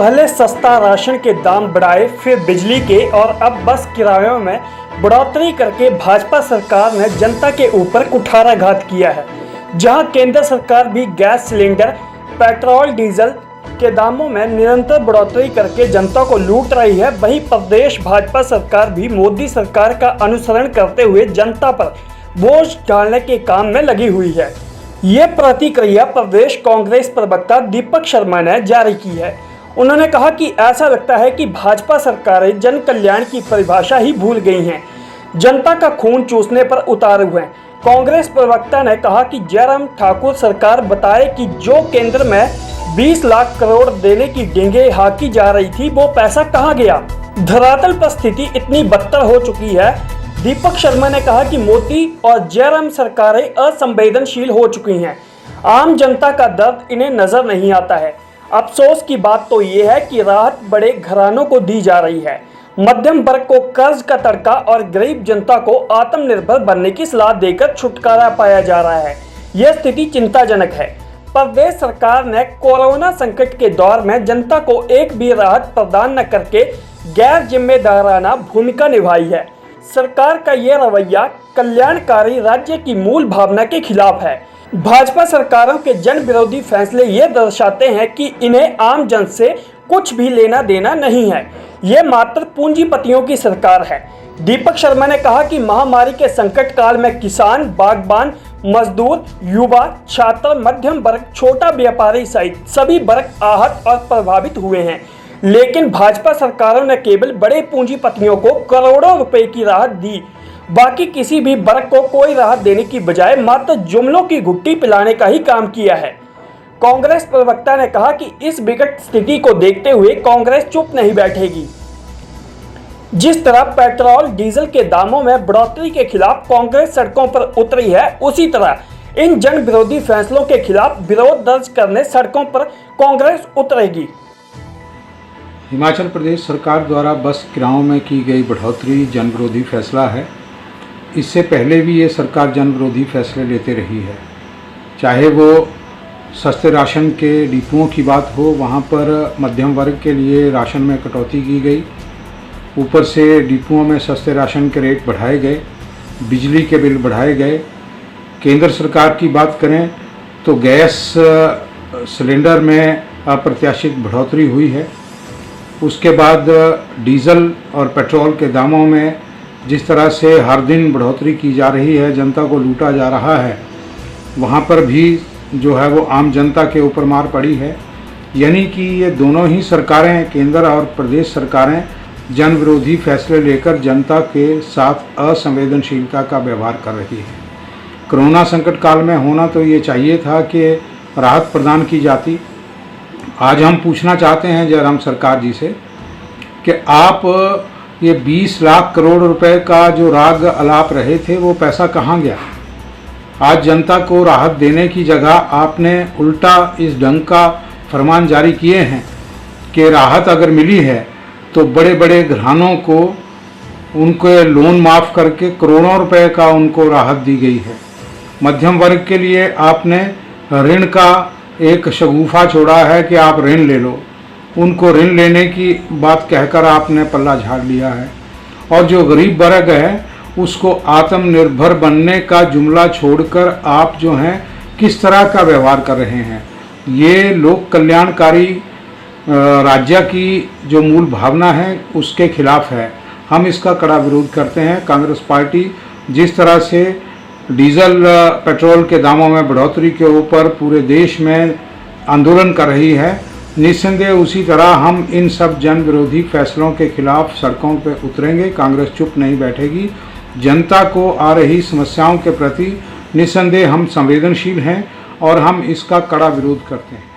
पहले सस्ता राशन के दाम बढ़ाए, फिर बिजली के और अब बस किरायों में बढ़ोतरी करके भाजपा सरकार ने जनता के ऊपर कुठाराघात किया है। जहां केंद्र सरकार भी गैस सिलेंडर, पेट्रोल, डीजल के दामों में निरंतर बढ़ोतरी करके जनता को लूट रही है, वहीं प्रदेश भाजपा सरकार भी मोदी सरकार का अनुसरण करते हुए जनता पर बोझ डालने के काम में लगी हुई है। ये प्रतिक्रिया प्रदेश कांग्रेस प्रवक्ता दीपक शर्मा ने जारी की है। उन्होंने कहा कि ऐसा लगता है कि भाजपा सरकारें जन कल्याण की परिभाषा ही भूल गई हैं, जनता का खून चूसने पर उतारू हैं। कांग्रेस प्रवक्ता ने कहा कि जयराम ठाकुर सरकार बताए कि जो केंद्र में 20 लाख करोड़ देने की डेंगे हाँकी जा रही थी, वो पैसा कहाँ गया। धरातल पर स्थिति इतनी बदतर हो चुकी है। दीपक शर्मा ने कहा कि मोदी और जयराम सरकारें असंवेदनशील हो चुकी हैं। आम जनता का दर्द इन्हें नजर नहीं आता है। अफसोस की बात तो ये है कि राहत बड़े घरानों को दी जा रही है, मध्यम वर्ग को कर्ज का तड़का और गरीब जनता को आत्मनिर्भर बनने की सलाह देकर छुटकारा पाया जा रहा है। यह स्थिति चिंताजनक है। प्रदेश सरकार ने कोरोना संकट के दौर में जनता को एक भी राहत प्रदान न करके गैर जिम्मेदाराना भूमिका निभाई है। सरकार का यह रवैया कल्याणकारी राज्य की मूल भावना के खिलाफ है। भाजपा सरकारों के जन विरोधी फैसले ये दर्शाते हैं कि इन्हें आम जन से कुछ भी लेना देना नहीं है। ये मात्र पूंजीपतियों की सरकार है। दीपक शर्मा ने कहा कि महामारी के संकट काल में किसान, बागबान, मजदूर, युवा, छात्र, मध्यम वर्ग, छोटा व्यापारी सहित सभी वर्ग आहत और प्रभावित हुए हैं, लेकिन भाजपा सरकारों ने केवल बड़े पूंजीपतियों को करोड़ों रुपए की राहत दी। बाकी किसी भी वर्ग को कोई राहत देने की बजाय मात्र जुमलों की घुट्टी पिलाने का ही काम किया है। कांग्रेस प्रवक्ता ने कहा कि इस विकट स्थिति को देखते हुए कांग्रेस चुप नहीं बैठेगी। जिस तरह पेट्रोल, डीजल के दामों में बढ़ोतरी के खिलाफ कांग्रेस सड़कों पर उतरी है, उसी तरह इन जन विरोधी फैसलों के खिलाफ विरोध दर्ज करने सड़कों पर कांग्रेस उतरेगी। हिमाचल प्रदेश सरकार द्वारा बस किरायों में की गई बढ़ोतरी जन विरोधी फैसला है। इससे पहले भी ये सरकार जन विरोधी फैसले लेते रही है। चाहे वो सस्ते राशन के डिपुओं की बात हो, वहाँ पर मध्यम वर्ग के लिए राशन में कटौती की गई, ऊपर से डिपुओं में सस्ते राशन के रेट बढ़ाए गए, बिजली के बिल बढ़ाए गए। केंद्र सरकार की बात करें तो गैस सिलेंडर में अप्रत्याशित बढ़ोतरी हुई है। उसके बाद डीजल और पेट्रोल के दामों में जिस तरह से हर दिन बढ़ोतरी की जा रही है, जनता को लूटा जा रहा है, वहाँ पर भी जो है वो आम जनता के ऊपर मार पड़ी है। यानी कि ये दोनों ही सरकारें, केंद्र और प्रदेश सरकारें, जन विरोधी फैसले लेकर जनता के साथ असंवेदनशीलता का व्यवहार कर रही है। कोरोना संकट काल में होना तो ये चाहिए था कि राहत प्रदान की जाती। आज हम पूछना चाहते हैं जयराम सरकार जी से कि आप ये 20 लाख करोड़ रुपए का जो राग अलाप रहे थे, वो पैसा कहाँ गया। आज जनता को राहत देने की जगह आपने उल्टा इस ढंग का फरमान जारी किए हैं कि राहत अगर मिली है तो बड़े बड़े घरानों को उनके लोन माफ़ करके करोड़ों रुपए का उनको राहत दी गई है। मध्यम वर्ग के लिए आपने ऋण का एक शगुफा छोड़ा है कि आप ऋण ले लो, उनको ऋण लेने की बात कहकर आपने पल्ला झाड़ लिया है। और जो गरीब वर्ग है उसको आत्मनिर्भर बनने का जुमला छोड़कर आप जो हैं किस तरह का व्यवहार कर रहे हैं। ये लोक कल्याणकारी राज्य की जो मूल भावना है उसके खिलाफ है। हम इसका कड़ा विरोध करते हैं। कांग्रेस पार्टी जिस तरह से डीजल, पेट्रोल के दामों में बढ़ोतरी के ऊपर पूरे देश में आंदोलन कर रही है, निस्संदेह उसी तरह हम इन सब जन विरोधी फैसलों के खिलाफ सड़कों पर उतरेंगे। कांग्रेस चुप नहीं बैठेगी। जनता को आ रही समस्याओं के प्रति निस्संदेह हम संवेदनशील हैं और हम इसका कड़ा विरोध करते हैं।